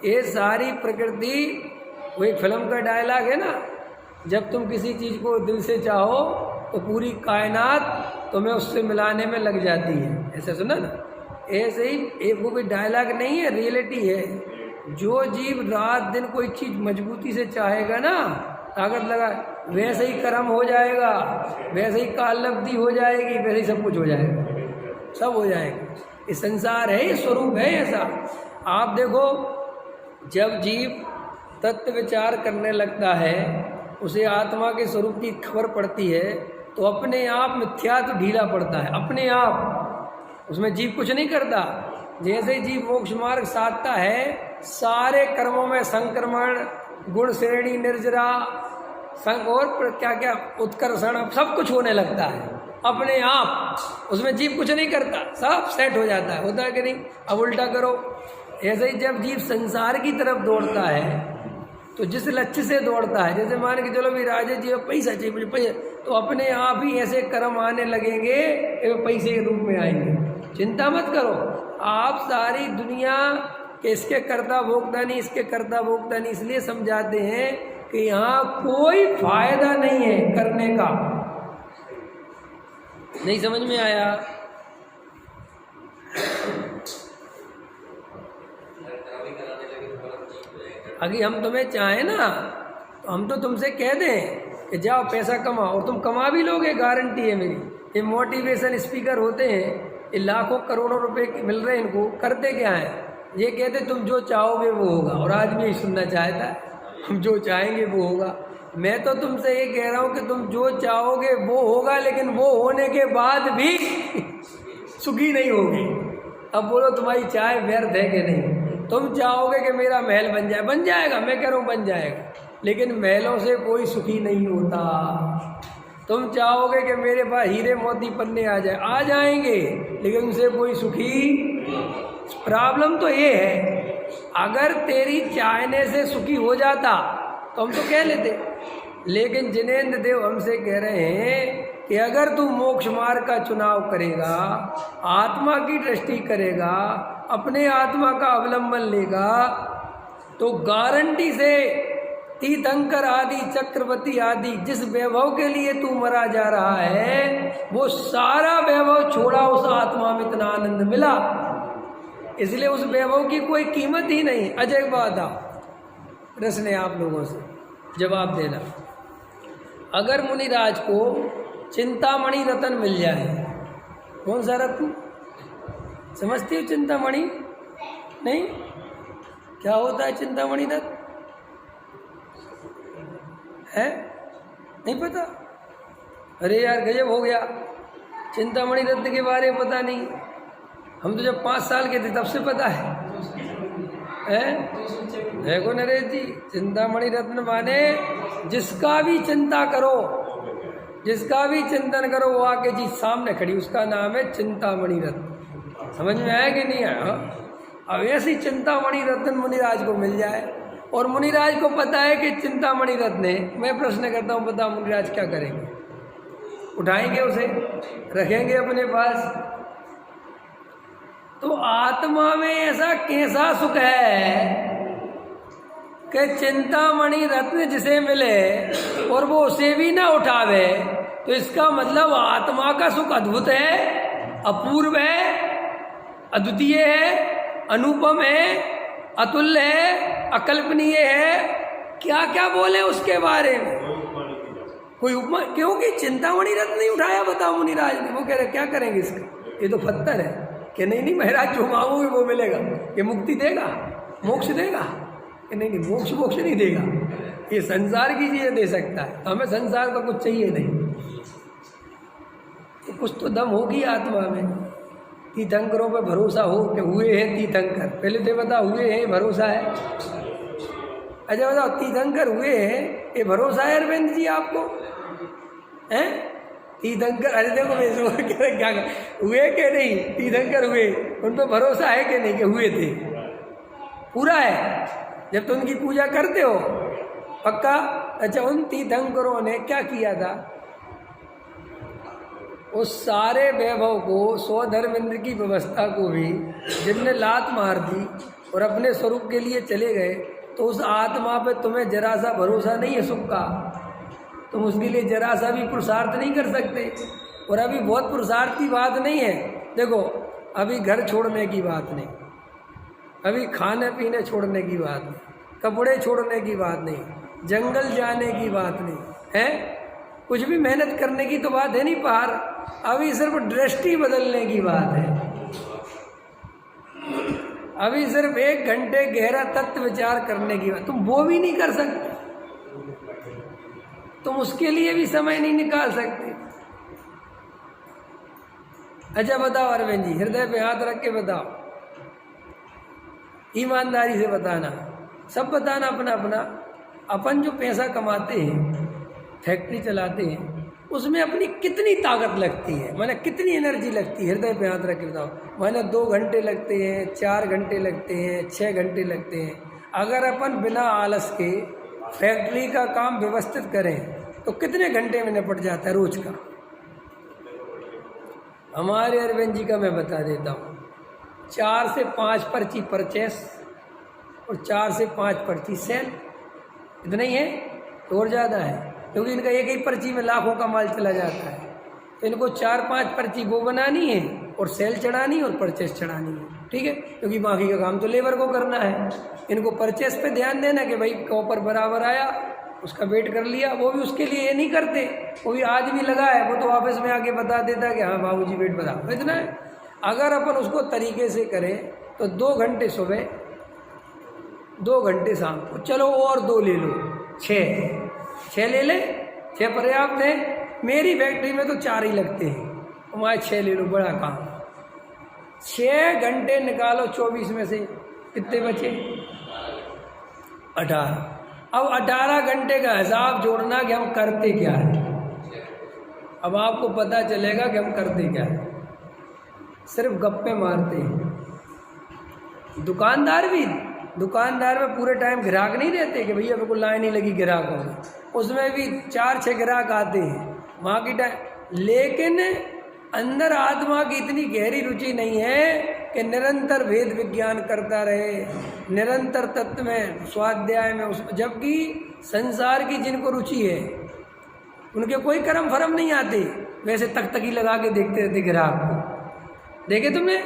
ये सारी प्रकृति, वो एक फिल्म का डायलॉग है ना, जब तुम किसी चीज़ को दिल से चाहो तो पूरी कायनात तुम्हें उससे मिलाने में लग जाती है। ऐसा सुना ना? ऐसे ही एक वो कोई डायलॉग नहीं है, रियलिटी है। जो जीव रात दिन कोई चीज़ मजबूती से चाहेगा ना, ताकत लगा, वैसे ही कर्म हो जाएगा, वैसे ही कालब्धि हो जाएगी, वैसे ही सब कुछ हो जाएगा, सब हो जाएगा। ये संसार है, ये स्वरूप है ऐसा। आप देखो, जब जीव तत्व विचार करने लगता है, उसे आत्मा के स्वरूप की खबर पड़ती है, तो अपने आप मिथ्यात्व ढीला पड़ता है, अपने आप। उसमें जीव कुछ नहीं करता। जैसे ही जीव मोक्ष मार्ग साधता है, सारे कर्मों में संक्रमण, गुण श्रेणी निर्जरा, संग और क्या क्या उत्कर्षण, सब कुछ होने लगता है अपने आप। उसमें जीव कुछ नहीं करता, सब सेट हो जाता है। होता है कि नहीं? अब उल्टा करो, ऐसे ही जब जीव संसार की तरफ दौड़ता है, तो जिस लक्ष्य से दौड़ता है, जैसे मान के चलो भी राजेश जी पैसा चाहिए मुझे, पैसा, तो अपने आप ही ऐसे कर्म आने लगेंगे, पैसे के रूप में आएंगे। चिंता मत करो, आप सारी दुनिया के इसके कर्ता भोक्ता नहीं, इसके कर्ता भोक्ता नहीं, इसलिए समझाते हैं कि यहाँ कोई फायदा नहीं है करने का। नहीं समझ में आया? अगर हम तुम्हें चाहें ना, तो हम तो तुमसे कह दें कि जाओ पैसा कमाओ, और तुम कमा भी लोगे, गारंटी है मेरी। ये मोटिवेशन स्पीकर होते हैं, ये लाखों करोड़ों रुपए मिल रहे हैं इनको, करते क्या है? ये कहते तुम जो चाहोगे वो होगा, और आदमी यही सुनना चाहता है, हम जो चाहेंगे वो होगा। मैं तो तुमसे ये कह रहा हूँ कि तुम जो चाहोगे वो होगा, लेकिन वो होने के बाद भी सुखी नहीं होगी। अब बोलो तुम्हारी चाय व्यर्थ है कि नहीं? तुम चाहोगे कि मेरा महल बन जाए, बन जाएगा, मैं कह रहा हूँ बन जाएगा, लेकिन महलों से कोई सुखी नहीं होता। तुम चाहोगे कि मेरे पास हीरे मोती पन्ने आ जाए, आ जाएंगे, लेकिन उनसे कोई सुखी। प्रॉब्लम तो ये है, अगर तेरी चाहने से सुखी हो जाता तो हम तो कह लेते, लेकिन जिनेंद्र देव हमसे कह रहे हैं कि अगर तू मोक्ष मार्ग का चुनाव करेगा, आत्मा की दृष्टि करेगा, अपने आत्मा का अवलंबन लेगा, तो गारंटी से तीर्थंकर आदि, चक्रवर्ती आदि, जिस वैभव के लिए तू मरा जा रहा है, वो सारा वैभव छोड़ा, उस आत्मा में इतना आनंद मिला, इसलिए उस वैभव की कोई कीमत ही नहीं। अजय बात आ प्रश्न है आप लोगों से, जवाब देना। अगर मुनिराज को चिंतामणि रत्न मिल जाए, कौन सा रत्न समझती हो? चिंतामणि नहीं? क्या होता है चिंतामणि रत्न? है नहीं पता? अरे यार गजब हो गया, चिंतामणि रत्न के बारे में पता नहीं। हम तो जब 5 साल के थे तब से पता है। देखो नरेश जी, चिंतामणि रत्न माने जिसका भी चिंता करो, जिसका भी चिंतन करो, वो आके जी सामने खड़ी, उसका नाम है चिंतामणि रत्न। समझ में आया कि नहीं आया? अब ऐसी चिंतामणि रत्न मुनिराज को मिल जाए, और मुनिराज को पता है कि चिंतामणि रत्न है। मैं प्रश्न करता हूँ, बताओ मुनिराज क्या करेंगे? उठाएंगे उसे, रखेंगे अपने पास? तो आत्मा में ऐसा कैसा सुख है कि चिंतामणि रत्न जिसे मिले और वो उसे भी ना उठावे, तो इसका मतलब आत्मा का सुख अद्भुत है, अपूर्व है, अद्वितीय है, अनुपम है, अतुल्य है, अकल्पनीय है। क्या क्या बोले उसके बारे में, कोई उपमा? क्योंकि चिंतामणि रत्न नहीं उठाया, बताओ मुनिराज ने। वो कह रहे क्या करेंगे इसका, ये तो पत्थर है। कि नहीं नहीं महाराज, जो मांगोगे वो मिलेगा, ये मुक्ति देगा, मोक्ष देगा? कि नहीं नहीं, मोक्ष मोक्ष नहीं देगा, ये संसार की चीजें दे सकता है, हमें संसार का कुछ चाहिए नहीं। तो कुछ तो दम होगी आत्मा में। तीर्थंकरों पर भरोसा हो कि हुए हैं तीर्थंकर, पहले तो बता हुए हैं, भरोसा है? अच्छा बताओ, तीर्थंकर हुए हैं, ये भरोसा है अरविंद जी आपको? हैं तीर्थंकर? अरे देखो मैं क्या हुए कि नहीं, तीर्थंकर हुए, उन पर भरोसा है कि नहीं कि हुए थे? पूरा है, जब तुम उनकी पूजा करते हो पक्का। अच्छा, उन तीर्थंकरों ने क्या किया था? उस सारे वैभव को, 100 धर्मेंद्र की व्यवस्था को भी जिनने लात मार दी, और अपने स्वरूप के लिए चले गए, तो उस आत्मा पे तुम्हें जरा सा भरोसा नहीं है सुख का, तुम उसके लिए जरा सा भी पुरुषार्थ नहीं कर सकते। और अभी बहुत पुरुषार्थ की बात नहीं है, देखो अभी घर छोड़ने की बात नहीं, अभी खाने पीने छोड़ने की बात नहीं, कपड़े छोड़ने की बात नहीं, जंगल जाने की बात नहीं है, कुछ भी मेहनत करने की तो बात है नहीं बाहर, अभी सिर्फ दृष्टि बदलने की बात है। अभी सिर्फ 1 घंटे गहरा तत्व विचार करने की बात, तुम वो भी नहीं कर सकते, तुम उसके लिए भी समय नहीं निकाल सकते। अच्छा बताओ अरविंद जी, हृदय पे हाथ रख के बताओ, ईमानदारी से बताना, सब बताना अपना अपना। अपन जो पैसा कमाते हैं, फैक्ट्री चलाते हैं, उसमें अपनी कितनी ताकत लगती है, माने कितनी एनर्जी लगती है, हृदय पे हाथ रख के बताओ। माने 2 घंटे लगते हैं, 4 घंटे लगते हैं, 6 घंटे लगते हैं। अगर अपन बिना आलस के फैक्ट्री का काम व्यवस्थित करें तो कितने घंटे में निपट जाता है रोज का? हमारे अरविंद जी का मैं बता देता हूँ, 4 से 5 पर्ची परचेस और 4 से 5 पर्ची सेल, इतना ही है, तो और ज़्यादा है, क्योंकि इनका एक ही पर्ची में लाखों का माल चला जाता है। तो इनको 4-5 पर्ची वो बनानी है और सेल चढ़ानी है और परचेस चढ़ानी है, ठीक है, क्योंकि बाकी का काम तो लेबर को करना है। इनको परचेस पे ध्यान देना कि भाई कॉपर बराबर आया, उसका वेट कर लिया, वो भी उसके लिए ये नहीं करते, वो भी आदमी लगा है, वो तो ऑफिस में आके बता देता है कि हाँ बाबूजी वेट बता, इतना है। अगर अपन उसको तरीके से करें तो 2 घंटे सुबह, 2 घंटे शाम को, चलो और 2 ले लो, 6 ले ले, 6 पर्याप्त है। मेरी फैक्ट्री में तो 4 ही लगते हैं, हमारे 6 ले लो, बड़ा काम। 6 घंटे निकालो 24 में से कितने बचे? 18। अब 18 घंटे का हिसाब जोड़ना कि हम करते क्या है। अब आपको पता चलेगा कि हम करते क्या है, सिर्फ गप्पे मारते हैं। दुकानदार में पूरे टाइम ग्राहक नहीं रहते कि भैया मेरे को लाइन नहीं लगी ग्राहकों में, उसमें भी 4-6 ग्राहक आते हैं वहाँ की टाइम। लेकिन अंदर आत्मा की इतनी गहरी रुचि नहीं है कि निरंतर वेद विज्ञान करता रहे, निरंतर तत्व में स्वाध्याय में उस, जबकि संसार की जिनको रुचि है उनके कोई कर्म फर्म नहीं आते, वैसे तकतकी लगा के देखते रहते ग्राहक को। देखे तुमने,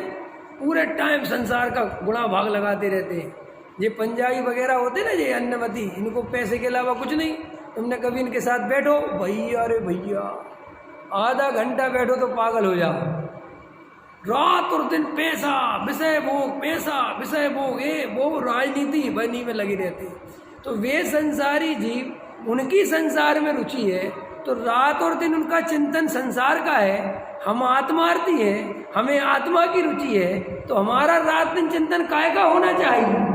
पूरे टाइम संसार का गुणा भाग लगाते रहते हैं। ये पंजाबी वगैरह होते ना, ये अन्नमती, इनको पैसे के अलावा कुछ नहीं। तुमने कभी इनके साथ बैठो, भैया रे भैया, आधा घंटा बैठो तो पागल हो जाओ, रात और दिन पैसा विषय भोग, पैसा विषय भोग, ये वो राजनीति बनी में लगी रहती। तो वे संसारी जीव, उनकी संसार में रुचि है, तो रात और दिन उनका चिंतन संसार का है। हम आत्मार्थी हैं, हमें आत्मा की रुचि है, तो हमारा रात दिन चिंतन काय का होना चाहिए?